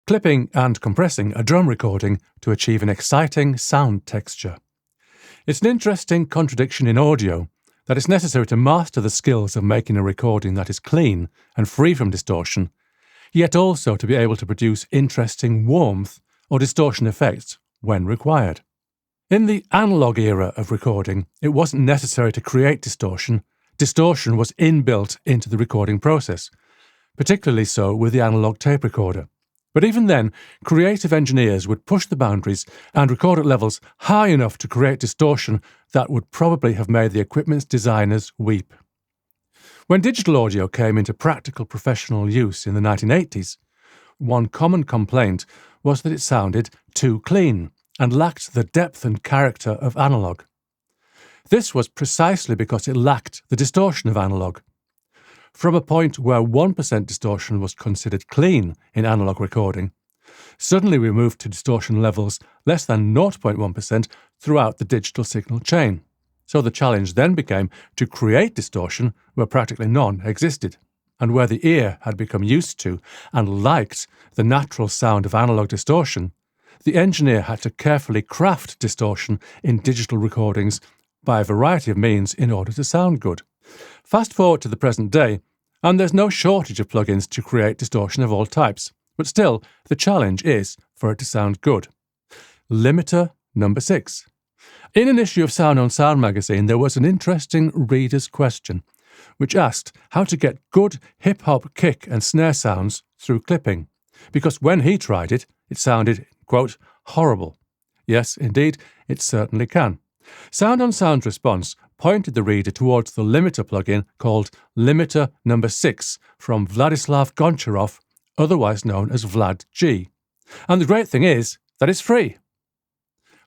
clipping and compressing a drum recording to achieve an exciting sound texture. It's an interesting contradiction in audio that it's necessary to master the skills of making a recording that is clean and free from distortion, yet also to be able to produce interesting warmth or distortion effects when required. In the analog era of recording, it wasn't necessary to create distortion. Distortion was inbuilt into the recording process, particularly so with the analog tape recorder. But even then, creative engineers would push the boundaries and record at levels high enough to create distortion that would probably have made the equipment's designers weep. When digital audio came into practical professional use in the 1980s, one common complaint was that it sounded too clean and lacked the depth and character of analog. This was precisely because it lacked the distortion of analog. From a point where 1% distortion was considered clean in analog recording, suddenly we moved to distortion levels less than 0.1% throughout the digital signal chain. So the challenge then became to create distortion where practically none existed, and where the ear had become used to and liked the natural sound of analog distortion. The engineer had to carefully craft distortion in digital recordings by a variety of means in order to sound good. Fast forward to the present day, and there's no shortage of plugins to create distortion of all types, but still, the challenge is for it to sound good. Limiter number 6. In an issue of Sound on Sound magazine, there was an interesting reader's question, which asked how to get good hip-hop kick and snare sounds through clipping, because when he tried it, it sounded, quote, horrible. Yes, indeed, it certainly can. Sound on Sound's response pointed the reader towards the limiter plugin called Limiter number 6 from Vladislav Goncharov, otherwise known as Vlad G. And the great thing is that it's free.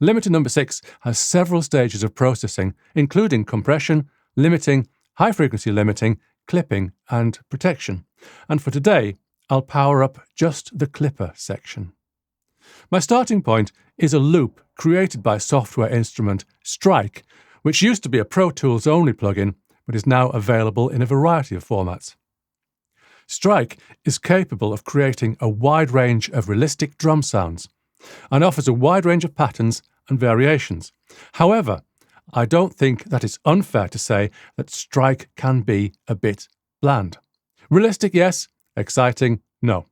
Limiter number 6 has several stages of processing, including compression, limiting, high-frequency limiting, clipping, and protection. And for today, I'll power up just the clipper section. My starting point is a loop created by software instrument Strike, which used to be a Pro Tools only plugin, but is now available in a variety of formats. Strike is capable of creating a wide range of realistic drum sounds and offers a wide range of patterns and variations. However, I don't think that it's unfair to say that Strike can be a bit bland. Realistic, yes. Exciting, no.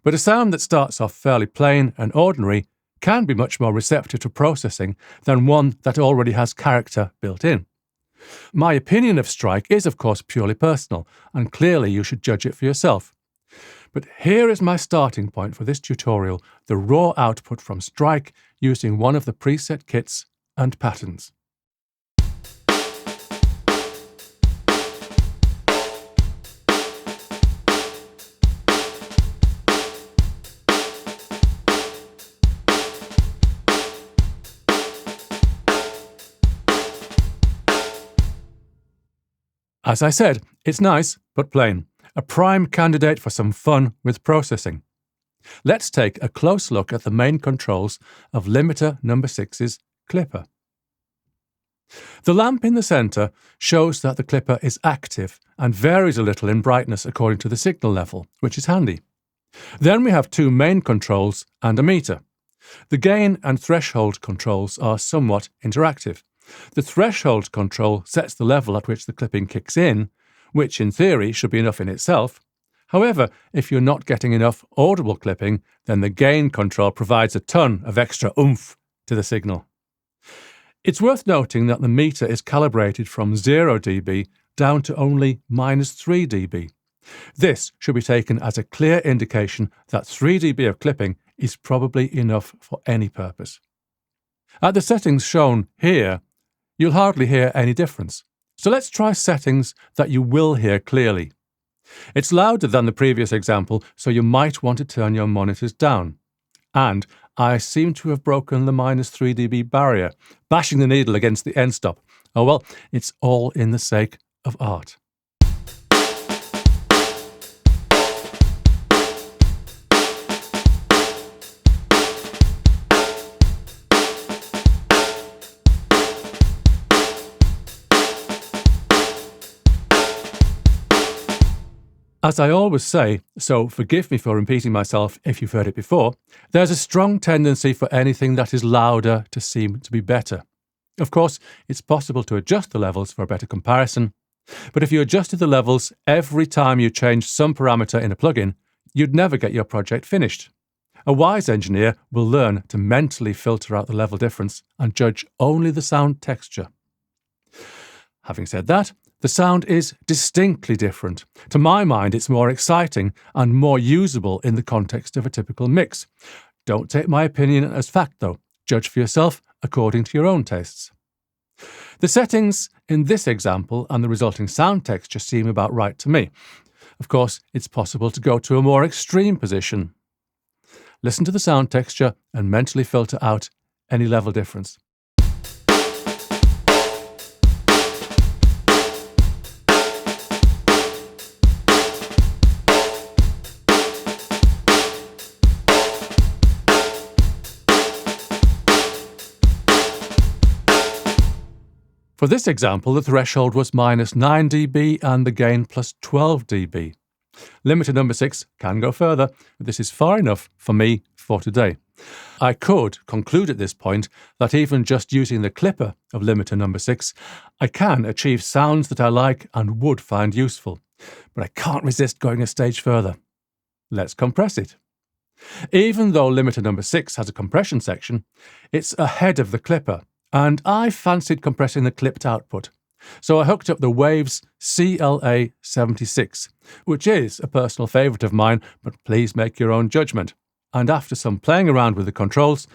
But a sound that starts off fairly plain and ordinary can be much more receptive to processing than one that already has character built in. My opinion of Strike is, of course, purely personal, and clearly you should judge it for yourself. But here is my starting point for this tutorial, the raw output from Strike using one of the preset kits and patterns. As I said, it's nice, but plain. A prime candidate for some fun with processing. Let's take a close look at the main controls of limiter number 6's clipper. The lamp in the centre shows that the clipper is active and varies a little in brightness according to the signal level, which is handy. Then we have two main controls and a meter. The gain and threshold controls are somewhat interactive. The threshold control sets the level at which the clipping kicks in, which in theory should be enough in itself. However, if you're not getting enough audible clipping, then the gain control provides a ton of extra oomph to the signal. It's worth noting that the meter is calibrated from 0 dB down to only -3 dB. This should be taken as a clear indication that 3 dB of clipping is probably enough for any purpose. At the settings shown here, you'll hardly hear any difference. So let's try settings that you will hear clearly. It's louder than the previous example, so you might want to turn your monitors down. And I seem to have broken the -3 dB barrier, bashing the needle against the end stop. Oh well, it's all in the sake of art. As I always say, so forgive me for repeating myself if you've heard it before, there's a strong tendency for anything that is louder to seem to be better. Of course, it's possible to adjust the levels for a better comparison, but if you adjusted the levels every time you changed some parameter in a plugin, you'd never get your project finished. A wise engineer will learn to mentally filter out the level difference and judge only the sound texture. Having said that, the sound is distinctly different. To my mind, it's more exciting and more usable in the context of a typical mix. Don't take my opinion as fact, though. Judge for yourself according to your own tastes. The settings in this example and the resulting sound texture seem about right to me. Of course, it's possible to go to a more extreme position. Listen to the sound texture and mentally filter out any level difference. For this example, the threshold was -9 dB and the gain +12 dB. Limiter number 6 can go further, but this is far enough for me for today. I could conclude at this point that even just using the clipper of limiter number 6, I can achieve sounds that I like and would find useful, but I can't resist going a stage further. Let's compress it. Even though limiter number 6 has a compression section, it's ahead of the clipper, and I fancied compressing the clipped output. So I hooked up the Waves CLA76, which is a personal favourite of mine, but please make your own judgment. And after some playing around with the controls,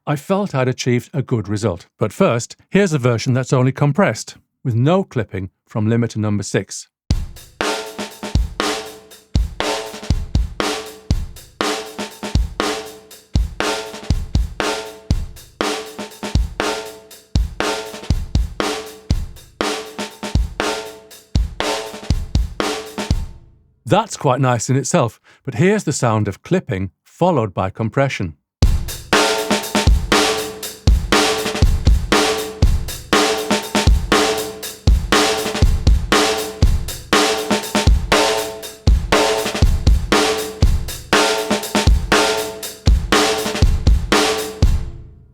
I felt I'd achieved a good result. But first, here's a version that's only compressed, with no clipping from limiter number 6. That's quite nice in itself, but here's the sound of clipping followed by compression.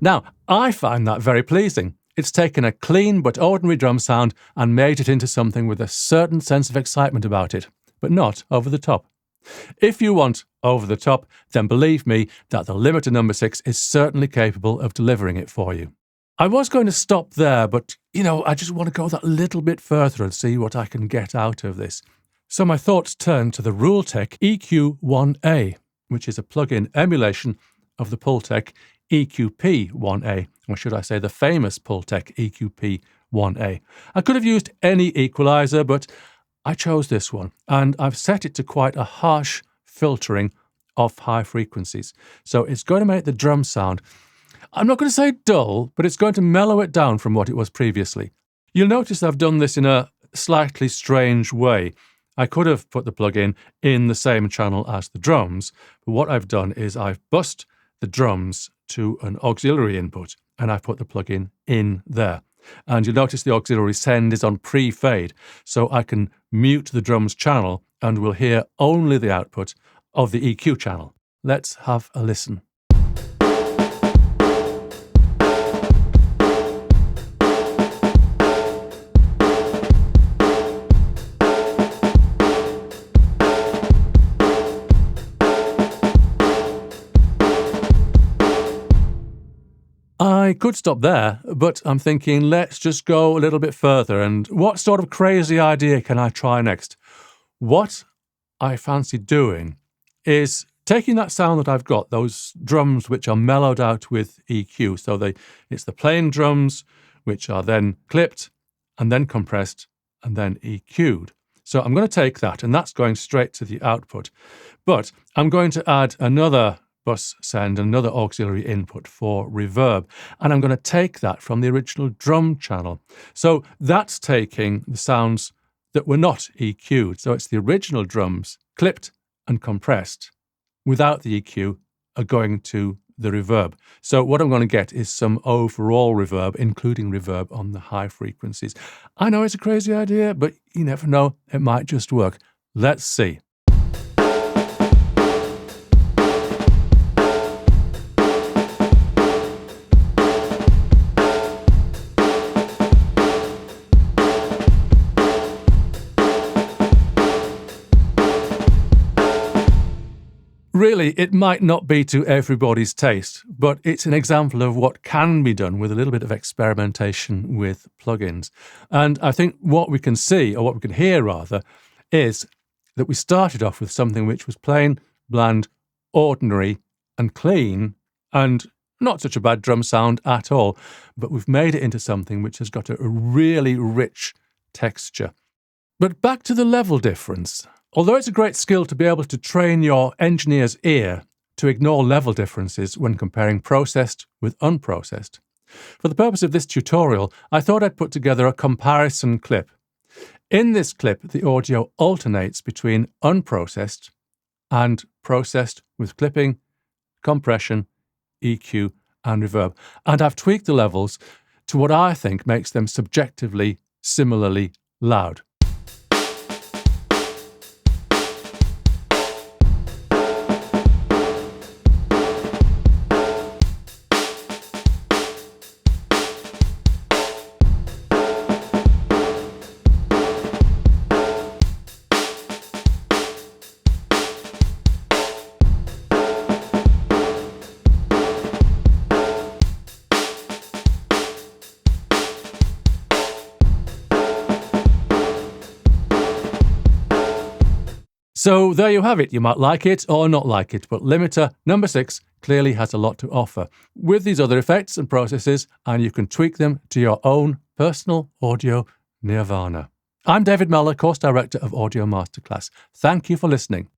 Now, I find that very pleasing. It's taken a clean but ordinary drum sound and made it into something with a certain sense of excitement about it, but not over the top. If you want over the top, then believe me that the limiter number 6 is certainly capable of delivering it for you. I was going to stop there, but, I just want to go that little bit further and see what I can get out of this. So my thoughts turned to the Rule Tec EQ1A, which is a plug-in emulation of the Pultec EQP-1A, or should I say the famous Pultec EQP-1A. I could have used any equalizer, but I chose this one, and I've set it to quite a harsh filtering of high frequencies. So it's going to make the drum sound, I'm not going to say dull, but it's going to mellow it down from what it was previously. You'll notice I've done this in a slightly strange way. I could have put the plugin in the same channel as the drums, but what I've done is I've bussed the drums to an auxiliary input, and I've put the plugin in there. And you'll notice the auxiliary send is on pre-fade, so I can mute the drums channel and we'll hear only the output of the EQ channel. Let's have a listen. I could stop there, but I'm thinking let's just go a little bit further, and what sort of crazy idea can I try next? What I fancy doing is taking that sound that I've got, those drums which are mellowed out with EQ, so it's the plain drums which are then clipped and then compressed and then EQ'd. So I'm going to take that, and that's going straight to the output, but I'm going to add another bus send, another auxiliary input for reverb, and I'm going to take that from the original drum channel. So that's taking the sounds that were not EQ'd. So it's the original drums clipped and compressed without the EQ are going to the reverb. So what I'm going to get is some overall reverb, including reverb on the high frequencies. I know it's a crazy idea, but you never know, it might just work. Let's see. Really, it might not be to everybody's taste, but it's an example of what can be done with a little bit of experimentation with plugins. And I think what we can see, or what we can hear rather, is that we started off with something which was plain, bland, ordinary and clean, and not such a bad drum sound at all, but we've made it into something which has got a really rich texture. But back to the level difference. Although it's a great skill to be able to train your engineer's ear to ignore level differences when comparing processed with unprocessed, for the purpose of this tutorial, I thought I'd put together a comparison clip. In this clip, the audio alternates between unprocessed and processed with clipping, compression, EQ, and reverb. And I've tweaked the levels to what I think makes them subjectively similarly loud. So there you have it. You might like it or not like it, but limiter number 6 clearly has a lot to offer with these other effects and processes, and you can tweak them to your own personal audio nirvana. I'm David Mellor, Course Director of Audio Masterclass. Thank you for listening.